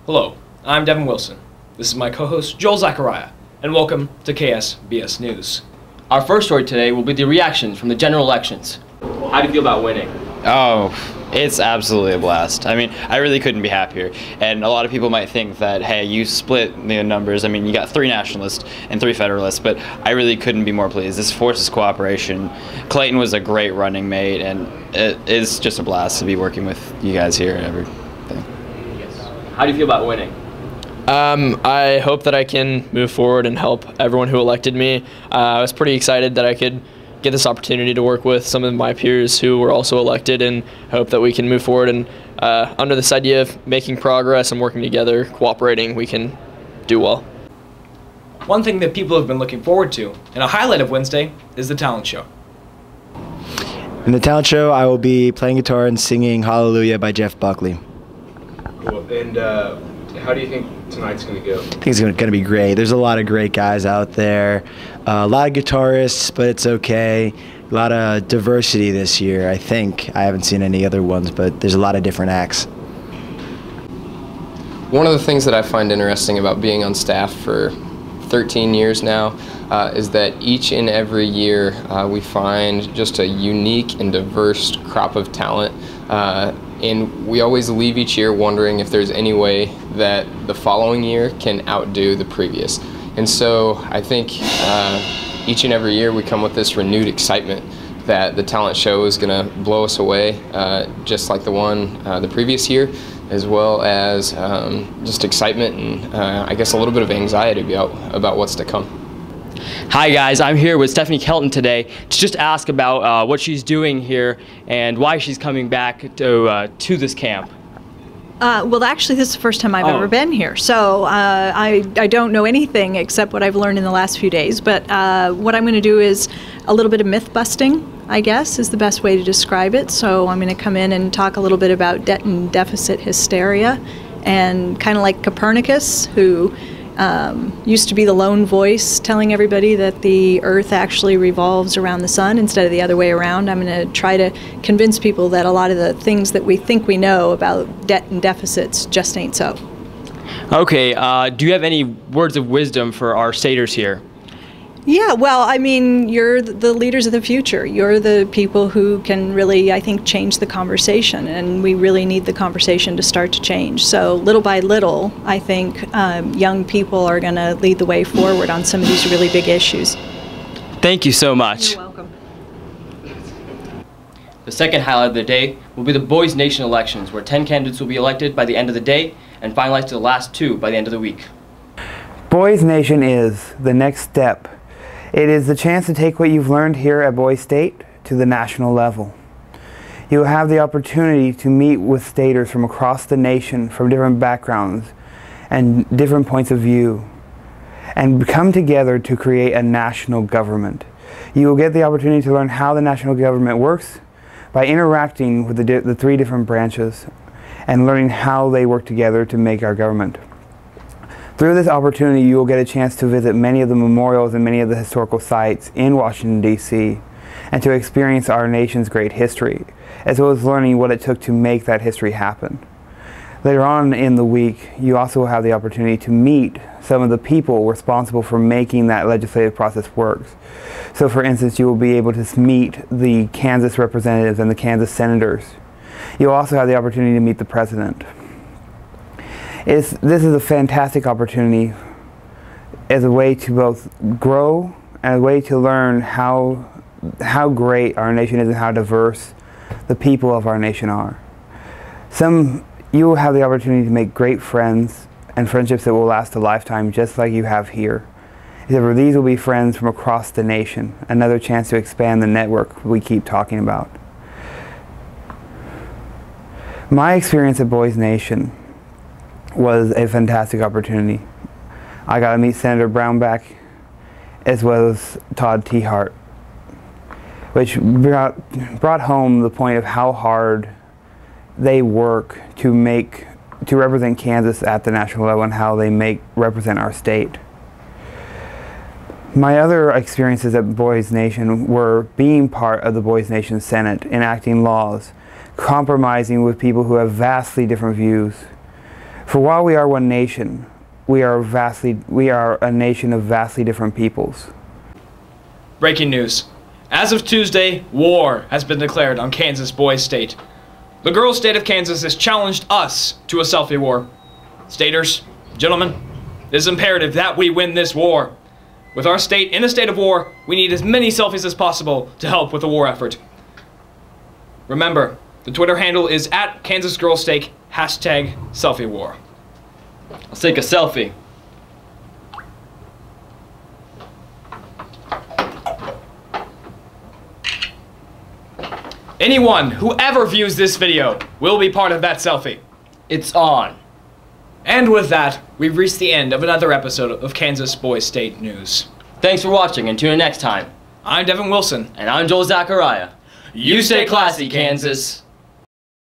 Hello, I'm Devin Wilson. This is my co-host Joel Zachariah, and welcome to KBS News. Our first story today will be the reactions from the general elections. How do you feel about winning? Oh, it's absolutely a blast. I mean, I really couldn't be happier. And a lot of people might think that, hey, you split the numbers. I mean, you got 3 nationalists and 3 federalists, but I really couldn't be more pleased. This forces cooperation. Clayton was a great running mate, and it is just a blast to be working with you guys here and everything. How do you feel about winning? I hope that I can move forward and help everyone who elected me. I was pretty excited that I could get this opportunity to work with some of my peers who were also elected, and hope that we can move forward and under this idea of making progress and working together, cooperating, we can do well. One thing that people have been looking forward to, and a highlight of Wednesday, is the talent show. In the talent show, I will be playing guitar and singing Hallelujah by Jeff Buckley. Cool. And how do you think tonight's going to go? I think it's going to be great. There's a lot of great guys out there, a lot of guitarists, but it's okay. A lot of diversity this year, I think. I haven't seen any other ones, but there's a lot of different acts. One of the things that I find interesting about being on staff for 13 years now is that each and every year we find just a unique and diverse crop of talent. And we always leave each year wondering if there's any way that the following year can outdo the previous. And so I think each and every year we come with this renewed excitement that the talent show is going to blow us away, just like the previous year, as well as just excitement and I guess a little bit of anxiety about what's to come. Hi guys, I'm here with Stephanie Kelton today to just ask about what she's doing here and why she's coming back to this camp. Well, actually, this is the first time I've ever been here, so I don't know anything except what I've learned in the last few days. But what I'm going to do is a little bit of myth busting, I guess, is the best way to describe it. So I'm going to come in and talk a little bit about debt and deficit hysteria, and kind of like Copernicus, who used to be the lone voice telling everybody that the Earth actually revolves around the sun instead of the other way around. I'm going to try to convince people that a lot of the things that we think we know about debt and deficits just ain't so. Okay, do you have any words of wisdom for our staters here? Yeah, well, I mean, you're the leaders of the future. You're the people who can really, I think, change the conversation, and we really need the conversation to start to change. So little by little, I think young people are going to lead the way forward on some of these really big issues. Thank you so much. You're welcome. The second highlight of the day will be the Boys Nation elections, where 10 candidates will be elected by the end of the day and finalized to the last 2 by the end of the week. Boys Nation is the next step. It is the chance to take what you've learned here at Boise State to the national level. You will have the opportunity to meet with staters from across the nation, from different backgrounds and different points of view, and come together to create a national government. You will get the opportunity to learn how the national government works by interacting with the 3 different branches and learning how they work together to make our government. Through this opportunity, you will get a chance to visit many of the memorials and many of the historical sites in Washington, D.C., and to experience our nation's great history, as well as learning what it took to make that history happen. Later on in the week, you also will have the opportunity to meet some of the people responsible for making that legislative process work. So, for instance, you will be able to meet the Kansas representatives and the Kansas senators. You'll also have the opportunity to meet the president. This is a fantastic opportunity as a way to both grow and a way to learn how great our nation is and how diverse the people of our nation are. You will have the opportunity to make great friends and friendships that will last a lifetime, just like you have here. Except these will be friends from across the nation, another chance to expand the network we keep talking about. My experience at Boys Nation was a fantastic opportunity. I got to meet Senator Brownback as well as Todd T. Hart, which brought home the point of how hard they work to represent Kansas at the national level and how they represent our state. My other experiences at Boys Nation were being part of the Boys Nation Senate, enacting laws, compromising with people who have vastly different views, For while we are one nation, we are a nation of vastly different peoples. Breaking news. As of Tuesday, war has been declared on Kansas Boys State. The girls' state of Kansas has challenged us to a selfie war. Staters, gentlemen, it is imperative that we win this war. With our state in a state of war, we need as many selfies as possible to help with the war effort. Remember, the Twitter handle is @KansasGirlsStake, #SelfieWar. Let's take a selfie. Anyone who ever views this video will be part of that selfie. It's on. And with that, we've reached the end of another episode of Kansas Boys State News. Thanks for watching, and tune in next time. I'm Devin Wilson. And I'm Joel Zachariah. You stay classy, Kansas.